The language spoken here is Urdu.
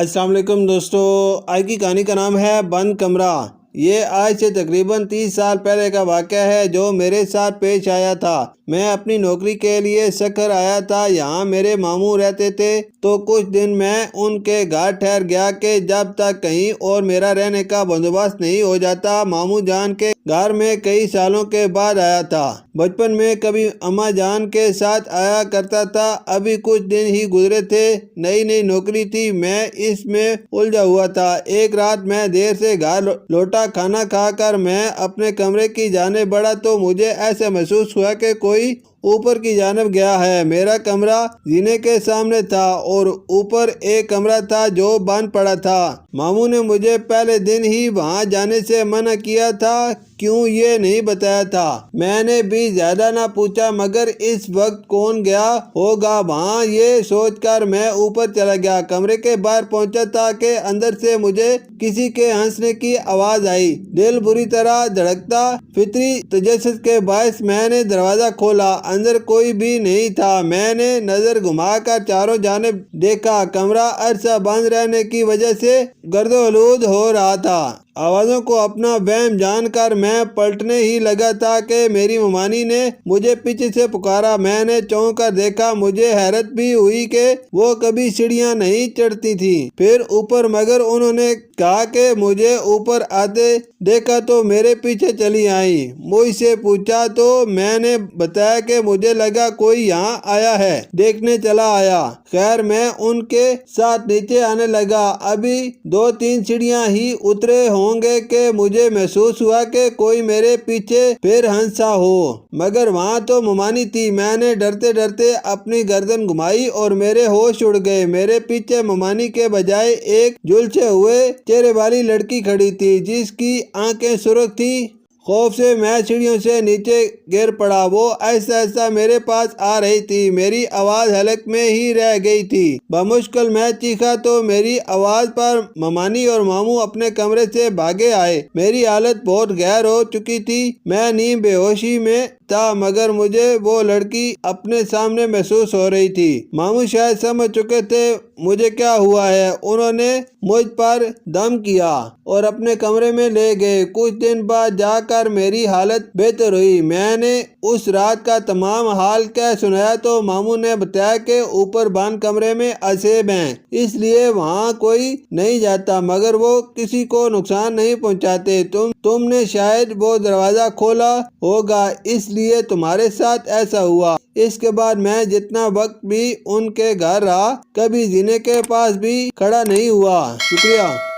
السلام علیکم دوستو، آج کی کہانی کا نام ہے بند کمرہ۔ یہ آج سے تقریباً 30 سال پہلے کا واقعہ ہے جو میرے ساتھ پیش آیا تھا۔ میں اپنی نوکری کے لیے سکھر آیا تھا۔ یہاں میرے ماموں رہتے تھے تو کچھ دن میں ان کے گھر ٹھہر گیا کہ جب تک کہیں اور میرا رہنے کا بندوبست نہیں ہو جاتا۔ ماموں جان کے گھر میں کئی سالوں کے بعد آیا تھا۔ بچپن میں کبھی اماں جان کے ساتھ آیا کرتا تھا۔ ابھی کچھ دن ہی گزرے تھے، نئی نوکری تھی، میں اس میں الجھا ہوا تھا۔ ایک رات میں دیر سے گھر لوٹا، کھانا کھا کر میں اپنے کمرے کی جانب بڑھا تو مجھے ایسا محسوس ہوا کہ کوئی اوپر کی جانب گیا ہے۔ میرا کمرہ زینے کے سامنے تھا اور اوپر ایک کمرہ تھا جو بند پڑا تھا۔ ماموں نے مجھے پہلے دن ہی وہاں جانے سے منع کیا تھا، کیوں یہ نہیں بتایا تھا۔ میں نے بھی زیادہ نہ پوچھا، مگر اس وقت کون گیا ہوگا وہاں، یہ سوچ کر میں اوپر چلا گیا۔ کمرے کے باہر پہنچا تھا کہ اندر سے مجھے کسی کے ہنسنے کی آواز آئی۔ دل بری طرح دھڑکتا، فطری تجسس کے باعث میں نے دروازہ کھولا۔ اندر کوئی بھی نہیں تھا۔ میں نے نظر گھما کر چاروں جانب دیکھا۔ کمرہ عرصہ بند رہنے کی وجہ سے گرد و آلود ہو رہا تھا۔ آوازوں کو اپنا وہم جان کر میں پلٹنے ہی لگا تھا کہ میری ممانی نے مجھے پیچھے سے پکارا۔ میں نے چونک کر دیکھا۔ مجھے حیرت بھی ہوئی کہ وہ کبھی سیڑھیاں نہیں چڑھتی تھیں، پھر اوپر، مگر انہوں نے کہا کہ مجھے اوپر آتے دیکھا تو میرے پیچھے چلی آئیں۔ مجھ سے پوچھا تو میں نے بتایا کہ مجھے لگا کوئی یہاں آیا ہے، دیکھنے چلا آیا۔ خیر میں ان کے ساتھ نیچے آنے لگا۔ ابھی 2-3 سیڑھیاں ہی اترے ہوں گے کہ مجھے محسوس ہوا کہ کوئی میرے پیچھے پھر ہنسا ہو، مگر وہاں تو ممانی تھی۔ میں نے ڈرتے ڈرتے اپنی گردن گھمائی اور میرے ہوش اڑ گئے۔ میرے پیچھے ممانی کے بجائے ایک جھلسے ہوئے چہرے والی لڑکی کھڑی تھی جس کی آنکھیں سرخ تھیں۔ خوف سے میں سیڑھیوں سے نیچے گر پڑا۔ وہ آہستہ آہستہ میرے پاس آ رہی تھی۔ میری آواز حلق میں ہی رہ گئی تھی۔ بمشکل میں چیخا تو میری آواز پر ممانی اور ماموں اپنے کمرے سے بھاگے آئے۔ میری حالت بہت گہر ہو چکی تھی۔ میں نیم بے ہوشی میں تھا، مگر مجھے وہ لڑکی اپنے سامنے محسوس ہو رہی تھی۔ ماموں شاید سمجھ چکے تھے مجھے کیا ہوا ہے۔ انہوں نے مجھ پر دم کیا اور اپنے کمرے میں لے گئے۔ کچھ دن بعد جا کر میری حالت بہتر ہوئی۔ میں نے اس رات کا تمام حال کہہ سنایا تو ماموں نے بتایا کہ اوپر بند کمرے میں اسیب ہیں، اس لیے وہاں کوئی نہیں جاتا، مگر وہ کسی کو نقصان نہیں پہنچاتے۔ تم نے شاید وہ دروازہ کھولا ہوگا، اس لیے تمہارے ساتھ ایسا ہوا۔ اس کے بعد میں جتنا وقت بھی ان کے گھر رہا، کبھی زینے کے پاس بھی کھڑا نہیں ہوا۔ شکریہ۔